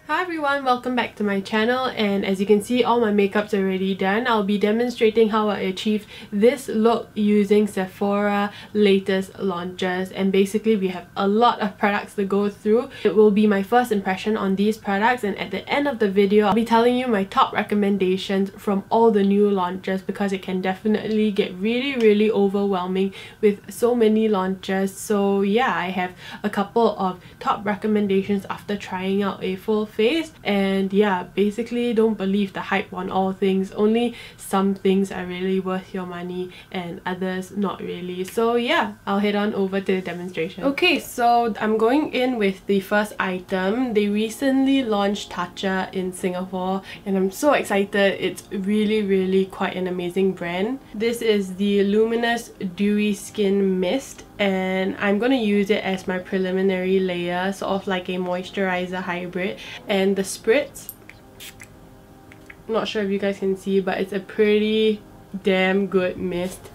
Hi everyone, welcome back to my channel, and as you can see, all my makeup's already done. I'll be demonstrating how I achieved this look using Sephora latest launches, and basically we have a lot of products to go through. It will be my first impression on these products, and at the end of the video I'll be telling you my top recommendations from all the new launches, because it can definitely get really overwhelming with so many launches. So yeah, I have a couple of top recommendations after trying out a full face. And yeah, basically don't believe the hype on all things. Only some things are really worth your money and others not really. So yeah, I'll head on over to the demonstration. Okay, so I'm going in with the first item. They recently launched Tatcha in Singapore and I'm so excited. It's really quite an amazing brand. This is the Luminous Dewy Skin Mist, and I'm going to use it as my preliminary layer, sort of like a moisturizer hybrid. And the spritz, not sure if you guys can see, but it's a pretty damn good mist.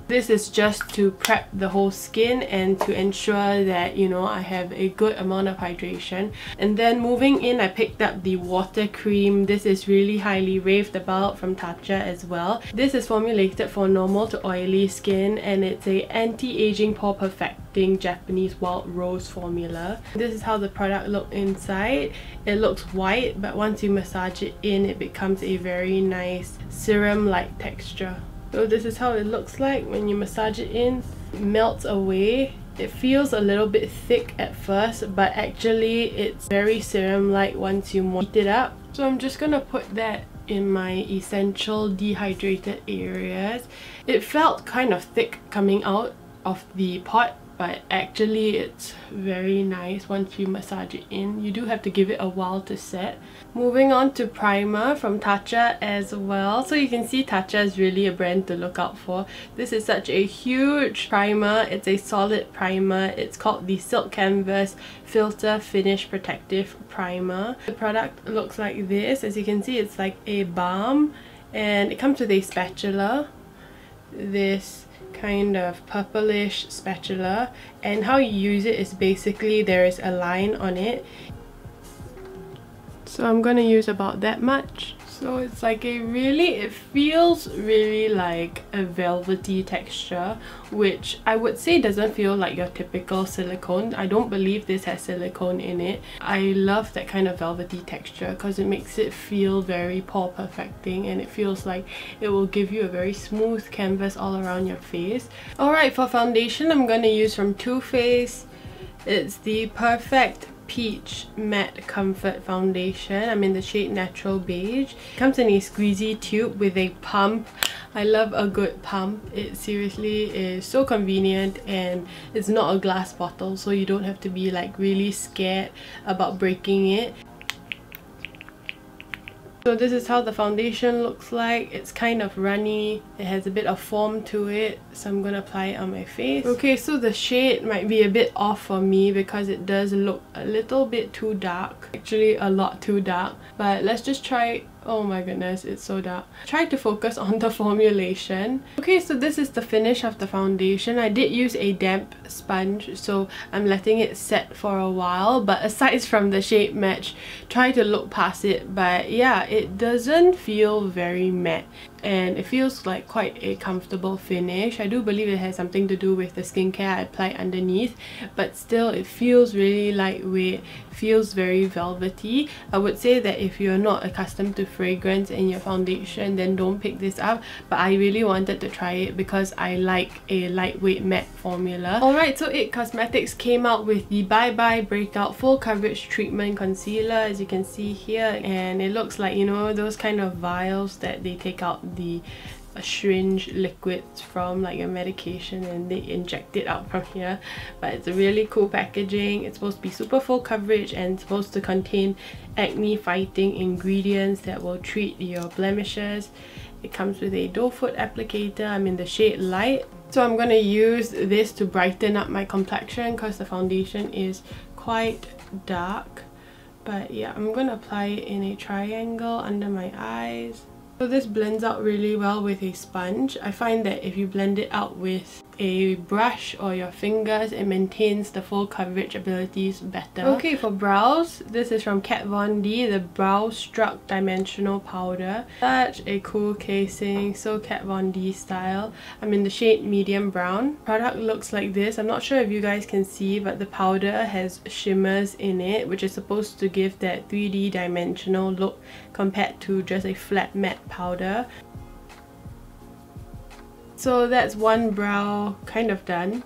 This is just to prep the whole skin and to ensure that, you know, I have a good amount of hydration. And then moving in, I picked up the water cream. This is really highly raved about from Tatcha as well. This is formulated for normal to oily skin, and it's a anti-aging pore perfecting Japanese wild rose formula. This is how the product looks inside. It looks white, but once you massage it in, it becomes a very nice serum-like texture. So this is how it looks like when you massage it in. It melts away. It feels a little bit thick at first, but actually it's very serum-like once you heat it up. So I'm just gonna put that in my essential dehydrated areas. It felt kind of thick coming out of the pot, but actually it's very nice once you massage it in. You do have to give it a while to set. Moving on to primer from Tatcha as well. So you can see Tatcha is really a brand to look out for. This is such a huge primer. It's a solid primer. It's called the Silk Canvas Filter Finish Protective Primer. The product looks like this. As you can see, it's like a balm, and it comes with a spatula. This kind of purplish spatula, and how you use it is basically there is a line on it, so I'm gonna use about that much. So it's like it feels really like a velvety texture, which I would say doesn't feel like your typical silicone. I don't believe this has silicone in it. I love that kind of velvety texture because it makes it feel very pore perfecting, and it feels like it will give you a very smooth canvas all around your face. Alright, for foundation, I'm going to use from Too Faced. It's the Perfect Peach Matte Comfort Foundation. I'm in the shade Natural Beige. It comes in a squeezy tube with a pump. I love a good pump. It seriously is so convenient, and it's not a glass bottle, so you don't have to be like really scared about breaking it. So this is how the foundation looks like. It's kind of runny. It has a bit of foam to it, so I'm gonna apply it on my face. Okay, so the shade might be a bit off for me because it does look a little bit too dark. Actually, a lot too dark. But let's just try. Oh my goodness, it's so dark. Try to focus on the formulation. Okay, so this is the finish of the foundation. I did use a damp sponge, so I'm letting it set for a while. But aside from the shade match, try to look past it. But yeah, it doesn't feel very matte, and it feels like quite a comfortable finish. I do believe it has something to do with the skincare I applied underneath, but still it feels really lightweight, feels very velvety. I would say that if you're not accustomed to fragrance in your foundation, then don't pick this up, but I really wanted to try it because I like a lightweight matte formula. Alright, so IT Cosmetics came out with the Bye Bye Breakout Full Coverage Treatment Concealer, as you can see here, and it looks like, you know, those kind of vials that they take out the syringe liquids from, like a medication, and they inject it out from here. But it's a really cool packaging. It's supposed to be super full coverage and it's supposed to contain acne fighting ingredients that will treat your blemishes. It comes with a doe foot applicator. I'm in the shade Light, so I'm gonna use this to brighten up my complexion because the foundation is quite dark. But yeah, I'm gonna apply it in a triangle under my eyes. So this blends out really well with a sponge. I find that if you blend it out with a brush or your fingers, it maintains the full coverage abilities better. Okay, for brows, this is from Kat Von D, the Brow Struck Dimensional Powder. Such a cool casing, so Kat Von D style. I'm in the shade medium brown. Product looks like this. I'm not sure if you guys can see, but the powder has shimmers in it, which is supposed to give that 3D dimensional look compared to just a flat matte powder. So that's one brow kind of done.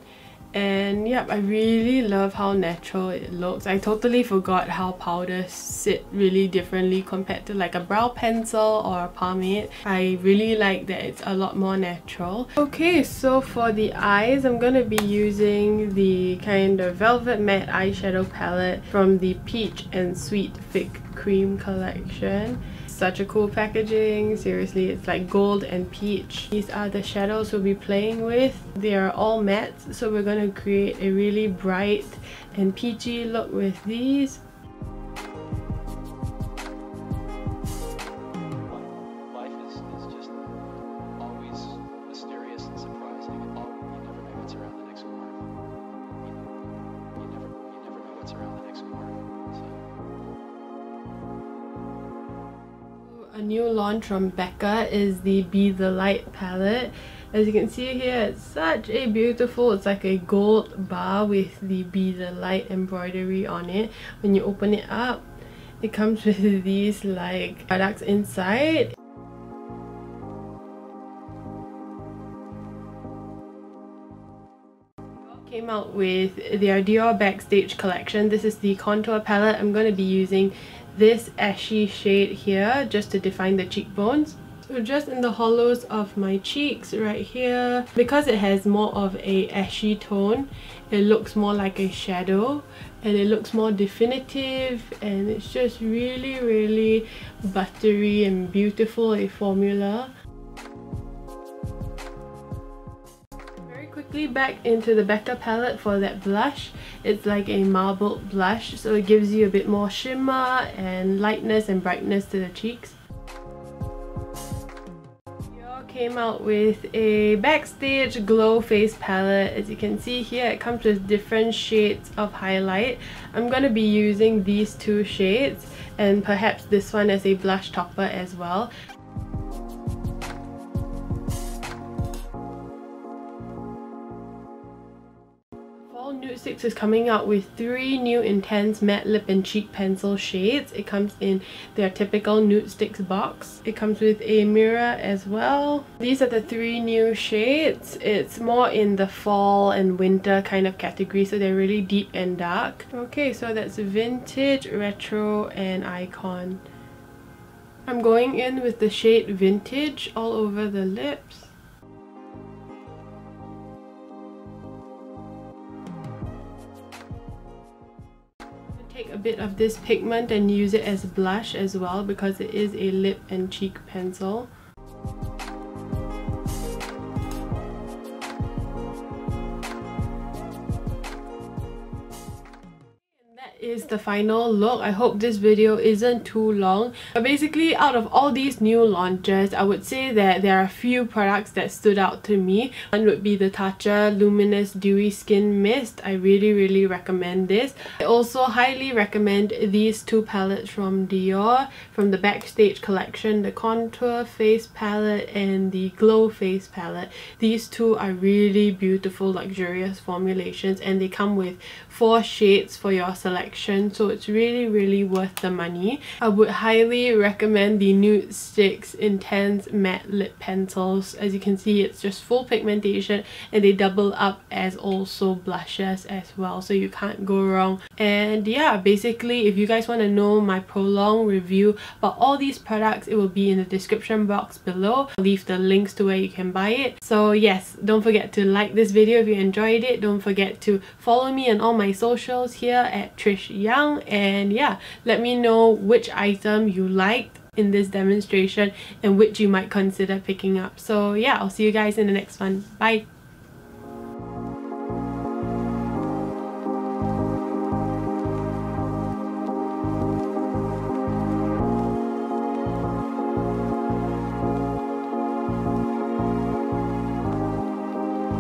And yep, I really love how natural it looks. I totally forgot how powders sit really differently compared to like a brow pencil or a pomade. I really like that it's a lot more natural. Okay, so for the eyes, I'm gonna be using the kind of velvet matte eyeshadow palette from the Peach and Sweet Fig Cream collection. Such a cool packaging, seriously, it's like gold and peach. These are the shadows we'll be playing with. They are all matte, so we're going to create a really bright and peachy look with these. Life is just always mysterious and surprising. You never know what's around the next corner. You never know what's around the next corner. A new launch from BECCA is the Be the Light palette. As you can see here, it's such a beautiful, it's like a gold bar with the Be the Light embroidery on it. When you open it up, it comes with these like products inside. Came out with their Dior Backstage collection. This is the contour palette. I'm going to be using this ashy shade here just to define the cheekbones. So just in the hollows of my cheeks right here, because it has more of a ashy tone, it looks more like a shadow and it looks more definitive, and it's just really buttery and beautiful, a formula. Quickly back into the BECCA palette for that blush. It's like a marbled blush, so it gives you a bit more shimmer and lightness and brightness to the cheeks. Dior came out with a Backstage Glow Face palette. As you can see here, it comes with different shades of highlight. I'm going to be using these two shades and perhaps this one as a blush topper as well. Nudestixs is coming out with 3 new intense matte lip and cheek pencil shades. It comes in their typical Nudestixs box. It comes with a mirror as well. These are the 3 new shades. It's more in the fall and winter kind of category, so they're really deep and dark. Okay, so that's Vintage, Retro, and Icon. I'm going in with the shade Vintage all over the lips. Take a bit of this pigment and use it as blush as well, because it is a lip and cheek pencil. Is the final look. I hope this video isn't too long, but basically out of all these new launches, I would say that there are a few products that stood out to me. One would be the Tatcha Luminous Dewy Skin Mist. I really recommend this. I also highly recommend these 2 palettes from Dior, from the Backstage collection, the Contour Face palette and the Glow Face palette. These 2 are really beautiful, luxurious formulations, and they come with 4 shades for your selection, so it's really worth the money. I would highly recommend the Nudestixs Intense Matte Lip Pencils. As you can see, it's just full pigmentation and they double up as also blushes as well, so you can't go wrong. And yeah, basically if you guys want to know my prolonged review about all these products, it will be in the description box below. I'll leave the links to where you can buy it. So yes, don't forget to like this video if you enjoyed it. Don't forget to follow me on all my socials here at Trish Young, and yeah, let me know which item you liked in this demonstration and which you might consider picking up. So yeah, I'll see you guys in the next one. Bye!